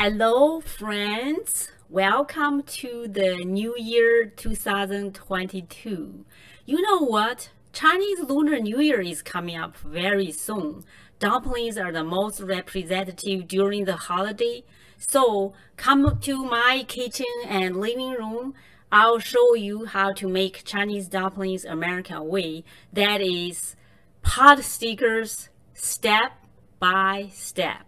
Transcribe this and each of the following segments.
Hello, friends. Welcome to the New Year 2022. You know what? Chinese Lunar New Year is coming up very soon. Dumplings are the most representative during the holiday. So come to my kitchen and living room. I'll show you how to make Chinese dumplings American way. That is pot stickers step by step.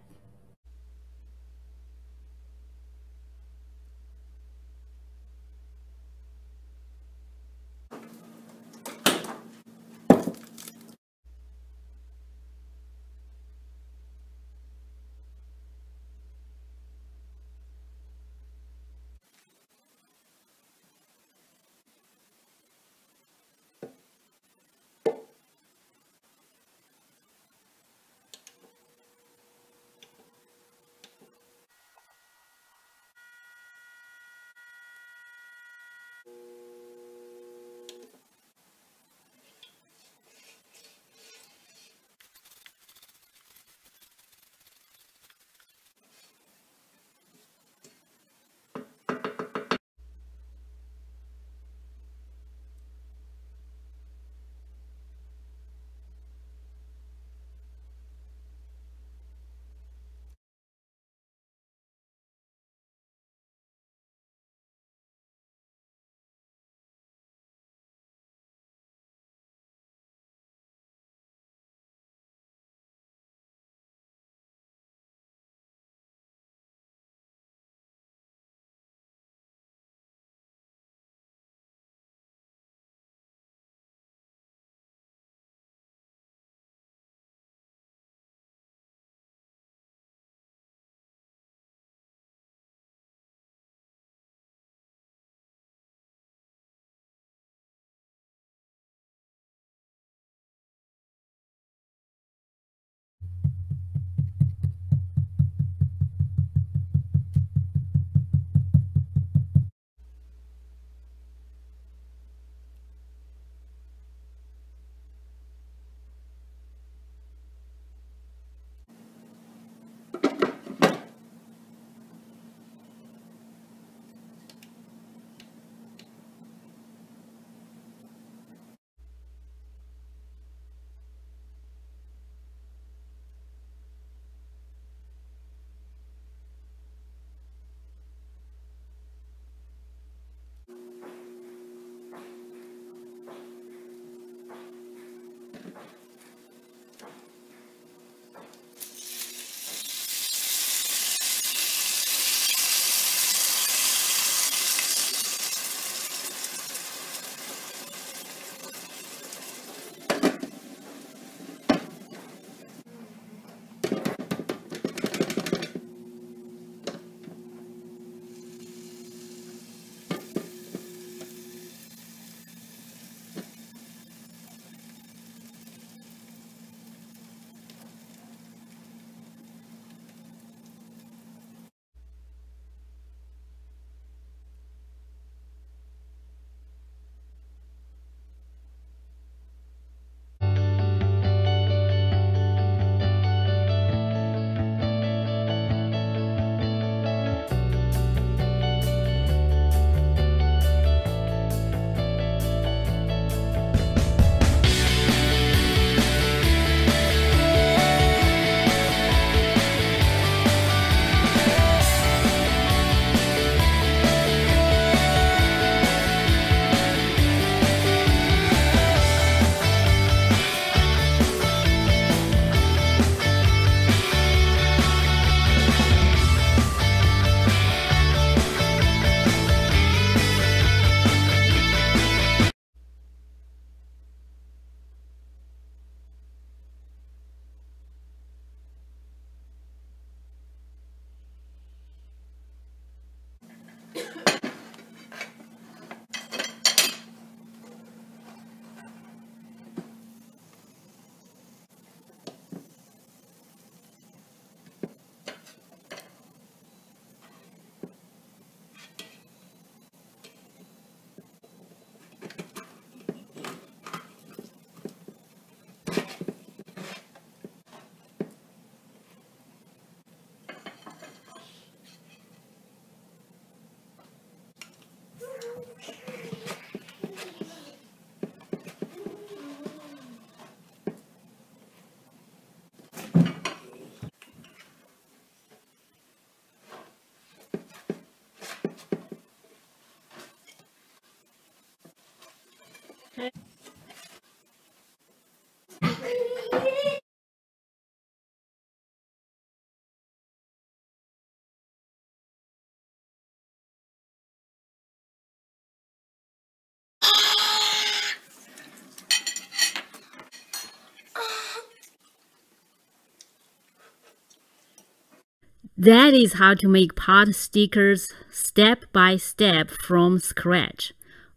That is how to make pot stickers step by step from scratch,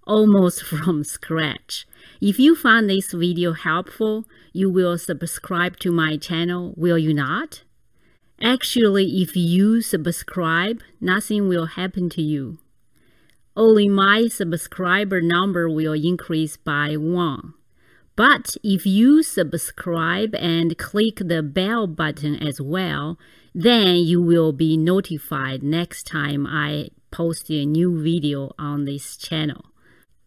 almost from scratch. If you found this video helpful, you will subscribe to my channel, will you not? Actually, if you subscribe, nothing will happen to you. Only my subscriber number will increase by 1. But if you subscribe and click the bell button as well, then you will be notified next time I post a new video on this channel.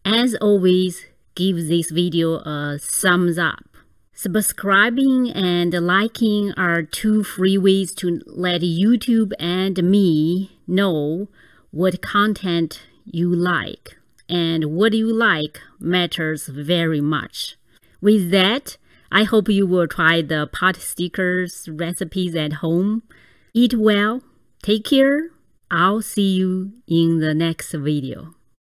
As always, give this video a thumbs up. Subscribing and liking are 2 free ways to let YouTube and me know what content you like. And what you like matters very much. With that, I hope you will try the pot stickers recipes at home. Eat well, take care. I'll see you in the next video.